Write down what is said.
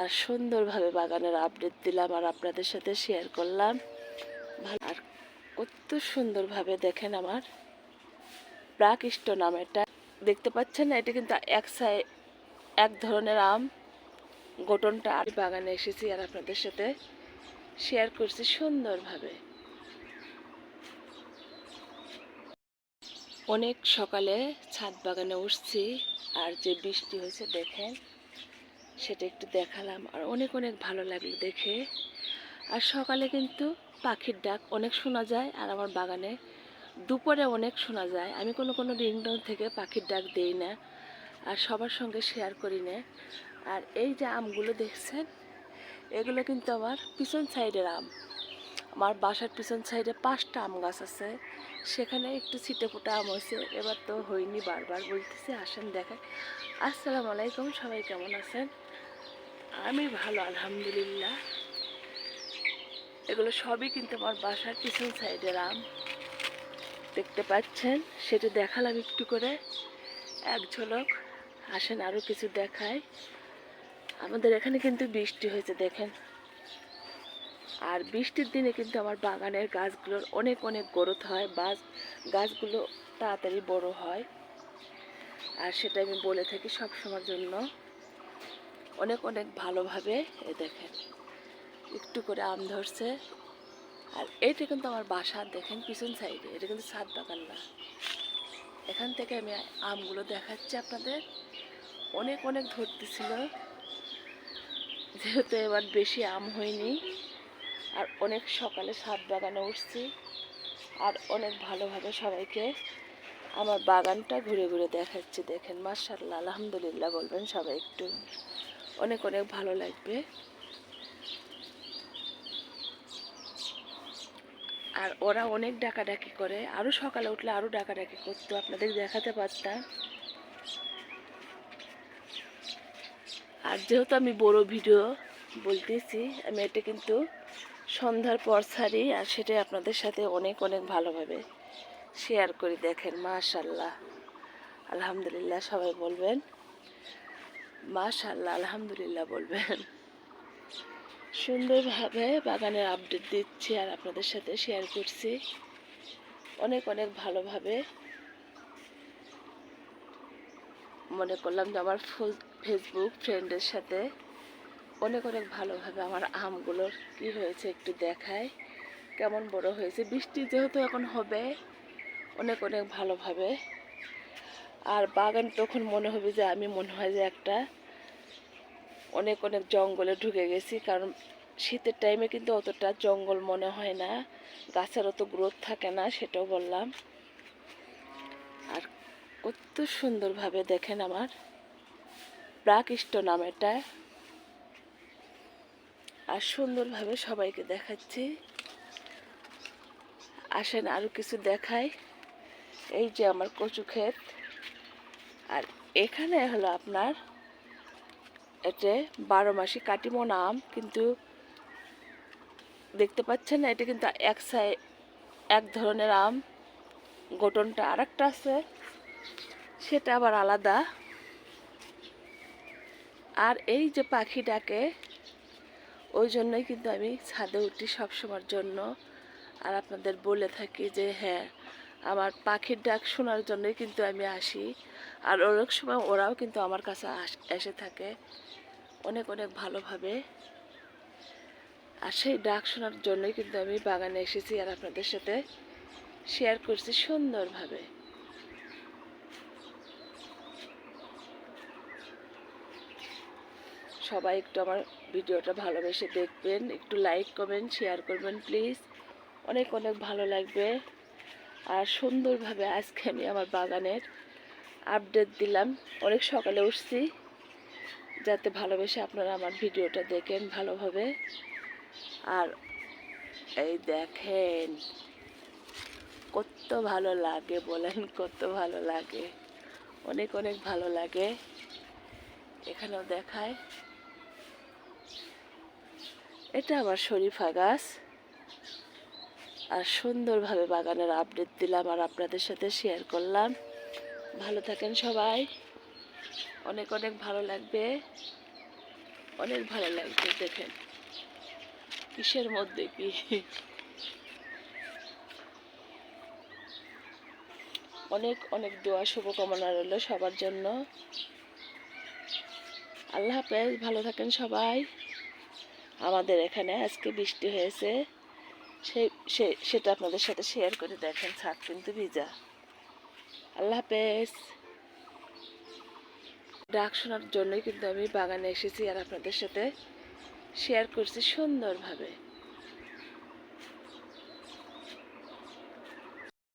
আর সুন্দরভাবে বাগানের আপডেট দিলাম আর আপনাদের সাথে শেয়ার করলাম। আর কত সুন্দরভাবে দেখেন আমার প্রাকৃষ্ট নাম, এটা দেখতে পাচ্ছেন না? এটা কিন্তু এক ধরনের আম। গঠনটা আর বাগানে এসেছি আর আপনাদের সাথে শেয়ার করছি সুন্দরভাবে। অনেক সকালে ছাদ বাগানে উঠছি আর যে বৃষ্টি হয়েছে দেখেন, সেটা একটু দেখালাম আর অনেক অনেক ভালো লাগলো দেখে। আর সকালে কিন্তু পাখির ডাক অনেক শোনা যায় আর আমার বাগানে দুপুরে অনেক শোনা যায়। আমি কোনো রিংটোন থেকে পাখির ডাক দেই না আর সবার সঙ্গে শেয়ার করি না। আর এই যে আমগুলো দেখছেন, এগুলো কিন্তু আমার পিছন সাইডের আম। আমার বাসার পিছন সাইডে 5টা আম গাছ আছে, সেখানে একটু ছিটে ফোটা আম হয়েছে। এবার তো হয়নি, বারবার বলতেছে আসেন দেখেন। আসসালামু আলাইকুম, সবাই কেমন আছেন? আমি ভালো আলহামদুলিল্লাহ। এগুলো সবই কিন্তু আমার বাসার পিছন সাইডের আম, দেখতে পাচ্ছেন। সেটা দেখালাম একটু করে এক ঝলক। আসেন আরও কিছু দেখায়। আমাদের এখানে কিন্তু বৃষ্টি হয়েছে দেখেন, আর বৃষ্টির দিনে কিন্তু আমার বাগানের গাছগুলোর অনেক অনেক গ্রোথ হয়, গাছগুলো তাড়াতাড়ি বড় হয়। আর সেটা আমি বলে থাকি সবসময়ের জন্য। অনেক অনেক ভালোভাবে দেখেন একটু করে আম ধরছে। আর এটা কিন্তু আমার বাসা দেখেন পিছন সাইডে, এটা কিন্তু ছাদ বাগান না। এখান থেকে আমি আমগুলো দেখাচ্ছি আপনাদের। অনেক অনেক ধরতেছিল, যেহেতু এবার বেশি আম হয়নি। আর অনেক সকালে ছাদ বাগানে উঠছি আর অনেক ভালোভাবে সবাইকে আমার বাগানটা ঘুরে ঘুরে দেখাচ্ছি। দেখেন মাশাআল্লাহ আলহামদুলিল্লাহ বলবেন সবাই একটু, অনেক অনেক ভালো লাগবে। আর ওরা অনেক ডাকাডাকি করে, আরও সকালে উঠলে আরও ডাকাডাকি করতো, আপনাদের দেখাতে পারতাম। আর যেহেতু আমি বড় ভিডিও বলতেছি, আমি এটা কিন্তু সন্ধ্যার পর ছাড়ি আর সেটাই আপনাদের সাথে অনেক অনেক ভালোভাবে শেয়ার করি। দেখেন মাশাআল্লাহ আলহামদুলিল্লাহ সবাই বলবেন, মাশাআল্লাহ আলহামদুলিল্লাহ বলবেন। সুন্দরভাবে বাগানের আপডেট দিচ্ছি আর আপনাদের সাথে শেয়ার করছি অনেক অনেক ভালোভাবে। মনে করলাম যে আমার ফেসবুক ফ্রেন্ডের সাথে অনেক অনেক ভালোভাবে আমার আমগুলোর কি হয়েছে একটু দেখায়, কেমন বড় হয়েছে। বৃষ্টি যেহেতু এখন হবে, অনেক অনেক ভালোভাবে। আর বাগান তখন মনে হবে যে আমি মনে হয় যে একটা অনেক অনেক জঙ্গলে ঢুকে গেছি, কারণ শীতের টাইমে কিন্তু অতটা জঙ্গল মনে হয় না, গাছের অত গ্রোথ থাকে না, সেটাও বললাম। আর কত সুন্দরভাবে দেখেন আমার প্রাকৃষ্ট নাম এটা। আর সুন্দরভাবে সবাইকে দেখাচ্ছি। আসেন আরও কিছু দেখাই। এই যে আমার কচু ক্ষেত, আর এখানে হলো আপনার এটা 12 মাসি কাটিমন আম, কিন্তু দেখতে পাচ্ছেন না? এটা কিন্তু এক ধরনের আম। গঠনটা আর একটা আছে, সেটা আবার আলাদা। আর এই যে পাখি ডাকে, ওই জন্যই কিন্তু আমি ছাদে উঠি সবসময়ের জন্য। আর আপনাদের বলে থাকি যে হ্যাঁ, আমার পাখির ডাক শোনার জন্যই কিন্তু আমি আসি। আর অনেক সময় ওরাও কিন্তু আমার কাছে এসে থাকে অনেক অনেক ভালোভাবে। আর সেই ডাক শোনার জন্যই কিন্তু আমি বাগানে এসেছি আর আপনাদের সাথে শেয়ার করছি সুন্দরভাবে। সবাই একটু আমার ভিডিওটা ভালোবেসে দেখবেন, একটু লাইক কমেন্ট শেয়ার করবেন প্লিজ, অনেক অনেক ভালো লাগবে। আর সুন্দরভাবে আজকে আমি আমার বাগানের আপডেট দিলাম। অনেক সকালে উঠছি যাতে ভালোবেসে আপনারা আমার ভিডিওটা দেখেন ভালোভাবে। আর এই দেখেন কত ভালো লাগে বলেন, কত ভালো লাগে, অনেক অনেক ভালো লাগে। এখানেও দেখায়, এটা আমার শরীফা গাছ। আর সুন্দরভাবে বাগানের আপডেট দিলাম আর আপনাদের সাথে শেয়ার করলাম। ভালো থাকেন সবাই, অনেক অনেক ভালো লাগবে। অনেক ভালো লাগছে। দেখেন কিসের মধ্যে কি। অনেক অনেক দোয়া শুভকামনা রইল সবার জন্য। আল্লাহ হাফেজ, ভালো থাকেন সবাই। আমাদের এখানে আজকে বৃষ্টি হয়েছে, সেটা আপনাদের সাথে শেয়ার করে। দেখেন ছাদ কিন্তু ভিজা। আল্লাহ হাফেজ। ডাক শোনার জন্যই কিন্তু আমি বাগানে এসেছি আর আপনাদের সাথে শেয়ার করছি সুন্দরভাবে।